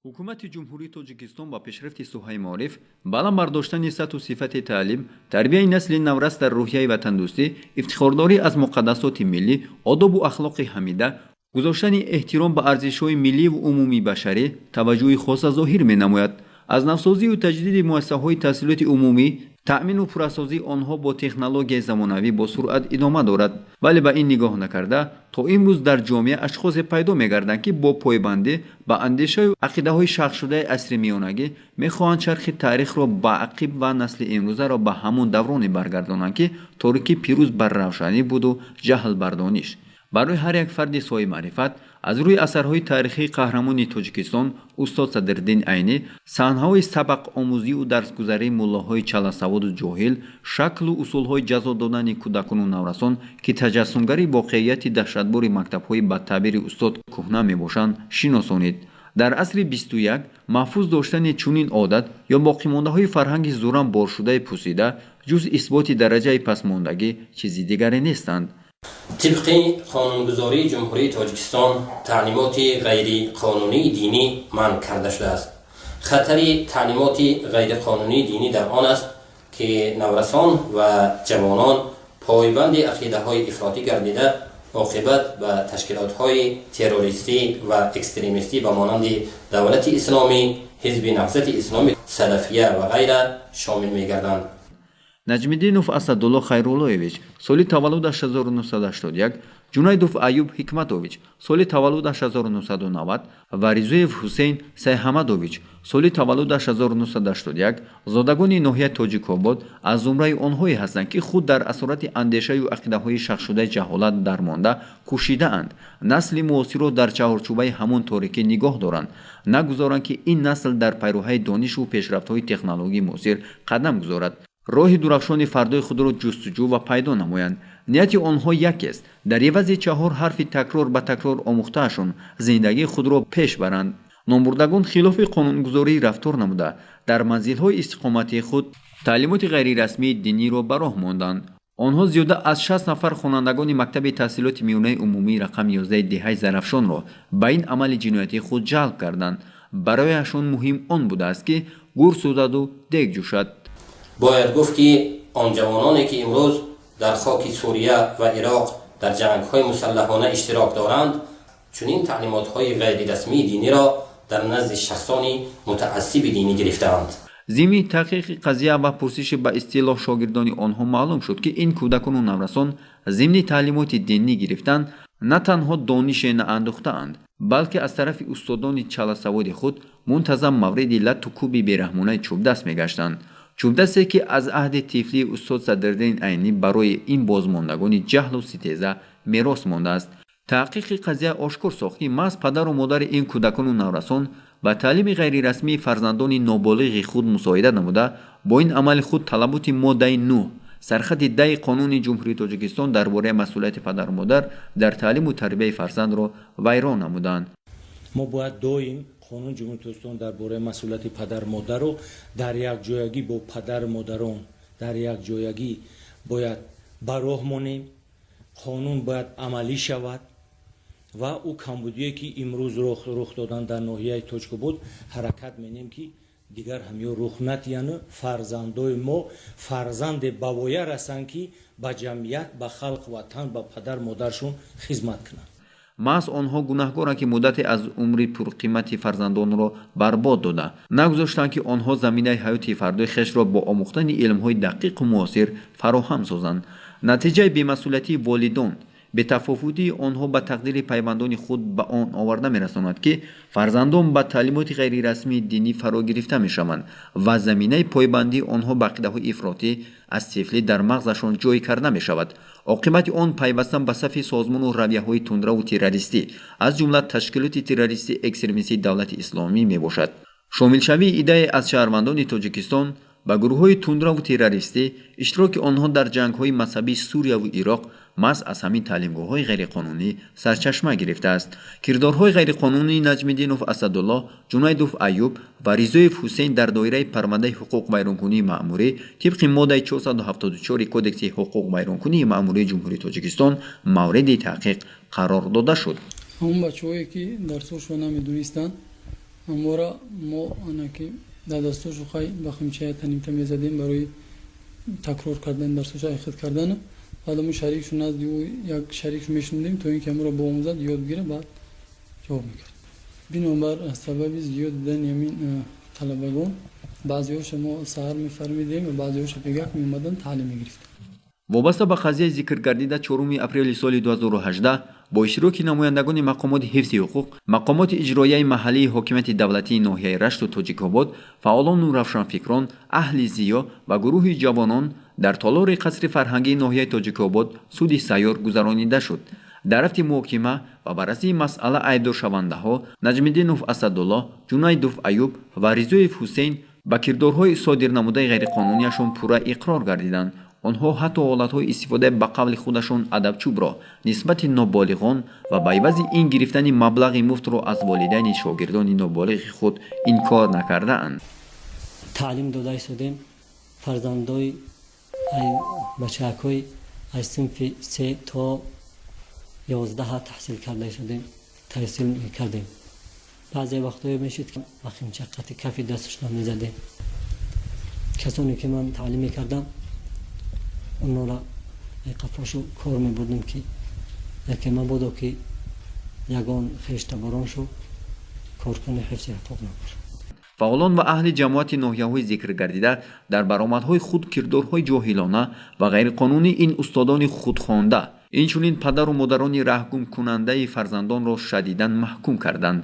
ҳукумати ҷумҳурии тоҷикистон ба пешрафти соҳаи маориф, баланд бардоштани сатҳу сифати таълим, тарбияи насли наврас дар рӯҳияи ватандӯстӣ, ифтихордорӣ аз муқаддасоти миллӣ, одобу ахлоқи ҳамида, гузоштани эҳтиром ба арзишҳои милливу умумии башарӣ таваҷҷӯҳи хоса зоҳир менамояд. аз навсозию таҷдиди муассисаҳои таҳсилоти умумӣ, таъмину пурасозии онҳо бо технологияи замонавӣ бо суръат идома дорад. вале ба ин нигоҳ накарда, то имрӯз дар ҷомеа ашхосе пайдо мегарданд, ки бо пойбандӣ ба андешаю ақидаҳои шахшудаи асри миёнагӣ мехоҳанд чархи таърихро ба ақиб ва насли имрӯзаро ба ҳамон давроне баргардонанд, ки торикӣ пирӯз бар равшанӣ буду, ҷаҳл бар дониш. барои ҳар як фарди соҳиби маърифат, аз рӯи асарҳои таърихии қаҳрамони Тоҷикистон, устод Садриддин Айнӣ, саҳнаҳои сабақомӯзию дарсгузарии муллоҳои чаласаводу ҷоҳил, шаклу усулҳои ҷазо додани кӯдакону наврасон, ки таҷассумгарии воқеияти даҳшатбори мактабҳои ба таъбири устод кӯҳна мебошанд, шиносонид. дар асри 21 маҳфуз доштани чунин одат ё боқимондаҳои фарҳанги зурам боршудаи пусида ҷуз исботи дараҷаи пасмондагӣ чизи дигаре нестанд. طبق قانونگذاری جمهوری تاجیکستان تعلیمات غیر قانونی دینی منع کرده شده است. خطر تعلیمات غیر قانونی دینی در آن است که نورسان و جوانان پایبند عقیده های افراطی گردیده عاقبت به تشکیلات های تروریستی و اکستریمیستی به مانند دولت اسلامی، حزب نهضت اسلامی، سلفیه و غیره شامل می‌گردند. Наҷмиддинов Асадулло Хайруллоевич соли таваллудаш 1981, Ҷунайдов Аюб Ҳикматович соли таваллудаш 1990 ва Ризоев Ҳусейн Сайҳамадович соли таваллудаш 1981 зодагони ноҳияи Тоҷикобод аз зумраи онҳое ҳастанд, ки худ дар асорати андешаю ақидаҳои шахшудаи ҷаҳолат дармонда кушидаанд. насли муосиро дар чаҳорчӯбаи ҳамон торикӣ нигоҳ доранд, нагузоранд, ки ин насл дар пайроҳаи донишу пешрафтҳои технологии муосир қадам гузорад. роҳи дурахшони фардои худро ҷустуҷӯ ва пайдо намоянд. нияти онҳо якест: дар ивази 4 ҳарфи такрор ба такрор омӯхтаашон зиндагии худро пеш баранд. номбурдагон хилофи қонунгузорӣ рафтор намуда, дар манзилҳои истиқоматии худ таълимоти ғайрирасмии диниро ба роҳ монданд. онҳо зиёда аз 60 нафар хонандагони мактаби таҳсилоти миёнаи умумии рақами 11 диҳаи Зарафшонро ба ин амали ҷиноятӣ худ ҷалб карданд. барояшон муҳим он будааст, ки гур судаду дег ҷӯшад. باید گفت که آن جوانانی که امروز در خاک سوریه و عراق در جنگ‌های مسلحانه اشتراک دارند چنین تعلیمات‌های غیر رسمی دینی را در نزد شخصان متعصب دینی گرفتند. ضمن تحقیق قضیه و پرسش با اصطلاح شاگردان آنها معلوم شد که این کودکان و نورسان ضمن تعلیمات دینی گرفتند نه تنها دانش نااندوخته‌اند، بلکه از طرف استادان چالسواد خود منتظم مورد لط و کوب بیرحمانه چوبدست می‌گشتند. чӯбдасте ки аз аҳди тифлии устод Садриддин Айнӣ барои ин бозмондагони ҷаҳлу ситеза мерос мондааст. таҳқиқи қазия ошкор сохт, ки маҳз падару модари ин кӯдакону наврасон ба таълими ғайрирасмии фарзандони ноболиғи худ мусоида намуда, бо ин амали худ талаботи моддаи 9 сархати 10 қонуни ҷумҳурии Тоҷикистон дар бораи масъулияти падару модар дар таълиму тарбияи фарзандро вайрон намуданд. мо бояд доим қонун ҷумҳурии Тоҷикистон дар бораи масъулияти падар-модарро дар якҷоягӣ бо падару-модарон дар якҷоягӣ бояд ба роҳ монем. қонун бояд амалӣ шавад ва ӯ камбудие ки имрӯз рух додан дар ноҳияи Тоҷикобод ҳаракат менем, ки дигар ҳамё рух натияну фарзандои мо фарзанде ба воя расанд, ки ба ҷамъият, ба халқ ватан, ба падар-модаршон хизмат кунанд. маҳз онҳо гунаҳгоранд, ки муддате аз умри пурқимати фарзандонро барбод дода, нагузоштанд, ки онҳо заминаи ҳаёти фардои хешро бо омӯхтани илмҳои дақиқу муосир фароҳам созанд. натиҷаи бемасъулиятии волидон, бетафовутии онҳо ба тақдири пайвандони худ ба он оварда мерасонад, ки фарзандон ба таълимоти ғайрирасмии динӣ фаро гирифта мешаванд ва заминаи пойбандии онҳо ба ақидаҳои ифротӣ аз тифлӣ дар мағзашон ҷой карда мешавад. оқибати он пайвастан ба сафи созмону равияҳои тундраву террористӣ, аз ҷумла ташкилоти террористӣ экстремистии давлати исломӣ мебошад. шомилшавии идея аз шаҳрвандони Тоҷикистон ба гурӯҳҳои тундраву террористӣ, иштироки онҳо дар ҷангҳои мазҳабии Сурияву Ироқ маҳз аз ҳамин таълимгоҳҳои ғайриқонунӣ сарчашма гирифтааст. кирдорҳои ғайриқонунии Наҷмиддинов Асадулло, Ҷунайдов Аюб ва Ризоев Ҳусейн дар доираи парвандаи ҳуқуқ вайронкунии маъмурӣ тибқи моддаи 474 кодекси ҳуқуқ вайронкунии маъмурии ҷумҳурии Тоҷикистон мавриди таҳқиқ қарор дода шуд. ҳамон бачаҳое ки дарсҳошро намедонистанд амора мо анаки дар дастур шухай ба химчая танимта мезадем барои такрор кардан дарсоша ихат кардан баъд мо шарикшу назди ӯ як шарикшу мешундем то ин ки амора боомӯзад ёд бигира баъд ҷавоб мекард. Бинобар сабаби зиёд будани ҳамин талабагон баъзеҳоша мо саҳар мефармидем ва баъзеҳоша пегак меомадан таълим мегирифтем. вобаста ба қазияи зикр гардида 4 апрели соли 2018 бо иштироки намояндагони мақомоти ҳифзи ҳуқуқ, мақомоти иҷроияи маҳаллии ҳокимияти давлатии ноҳияи Рашту Тоҷикобод, фаъолону равшанфикрон, аҳли зиё ва гурӯҳи ҷавонон дар толори қасри фарҳангии ноҳияи Тоҷикобод суди сайёр гузаронида шуд. дар рафти муҳокима ва баррасии масъала айбдоршавандаҳо Наҷмиддинов Асадулло, Ҷунайдов Аюб ва Ризоев Ҳусейн ба кирдорҳои содирнамудаи ғайриқонунияшон пурра иқрор гардиданд. онҳо ҳатто ҳолатҳои истифода ба қавли худашон адабчӯбро нисбати ноболиғон ва ба ивази ин гирифтани маблағи муфтро аз волидайни шогирдони ноболиғи худ инкор накардаанд. таълим дода истодем фарзандои бачаҳакҳои аз синфи 3 то 11 таҳсил карда истодем, таҳсил мекардем. баъзе вақтҳое мешид ки ба химчақати кафи дасташон мезадем. касоне ки ман таълим мекардам онҳоро қафошу кор мебурдем ки яке мабодо ки ягон хештаборон шу коркуни ҳифзи ҳуқуқ набошад. фаъолон ва аҳли ҷамоати ноҳияҳои зикр гардида дар баромадҳои худ кирдорҳои ҷоҳилона ва ғайриқонунӣ ин устодони худхонда, инчунин падару модарони раҳгумкунандаи фарзандонро шадидан маҳкум карданд.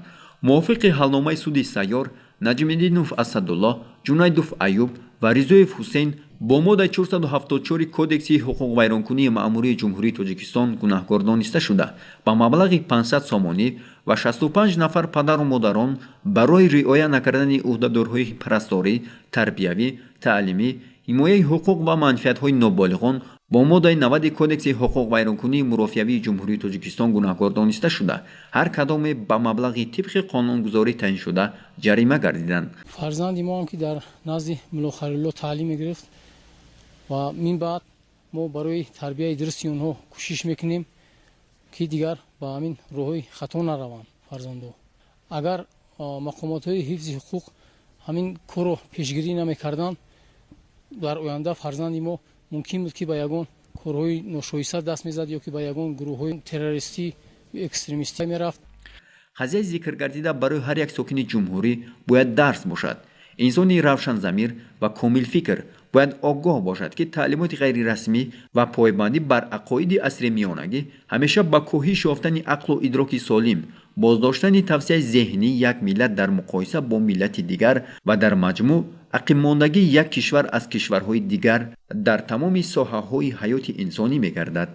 мувофиқи ҳалномаи суди сайёр, Наҷмиддинов Асадулло, Ҷунайдов Аюб ва Ризоев Ҳусейн бо моддаи 474 кодекси ҳуқуқвайронкунии маъмурии Ҷумҳурии Тоҷикистон гунаҳкор дониста шуда ба маблағи 500 сомонӣ ва 65 нафар падару модарон барои риоя накардани ӯҳдадорҳои парасторӣ, тарбиявӣ, таълимӣ, ҳимояи ҳуқуқ ва манфиатҳои ноболиғон бо моддаи 90 кодекси ҳуқуқвайронкунии мурофиявии Ҷумҳурии Тоҷикистон гунаҳкор дониста шуда ҳар кадоме ба маблағи тибқи қонунгузорӣ таъиншуда ҷарима гардиданд. фарзанди мо ҳам ки дар назди мулло Халилулло таълим мегирифт ва мин баъд мо барои тарбияи дурусти онҳо кӯшиш мекунем ки дигар ба ҳамин роҳҳои хато нараванд. фарзандо агар мақомотҳои ҳифзи ҳуқуқ ҳамин корро пешгирӣ намекарданд, дар оянда фарзанди мо мумкин буд ки ба ягон корҳои ношоиста даст мезад ё ки ба ягон гурӯҳҳои террористӣ экстремистӣ мерафт. қазияи зикр гардида барои ҳар як сокини ҷумҳурӣ бояд дарс бошад. инсони равшанзамир ва комилфикр бояд огоҳ бошад ки таълимоти ғайрирасмӣ ва пойбандӣ бар ақоиди асри миёнагӣ ҳамеша ба коҳиш ёфтани ақлу идроки солим, боздоштани тавсияи зеҳнӣ як миллат дар муқоиса бо миллати дигар ва дар маҷмӯъ ақиммондагии як кишвар аз кишварҳои дигар дар тамоми соҳаҳои ҳаёти инсонӣ мегардад.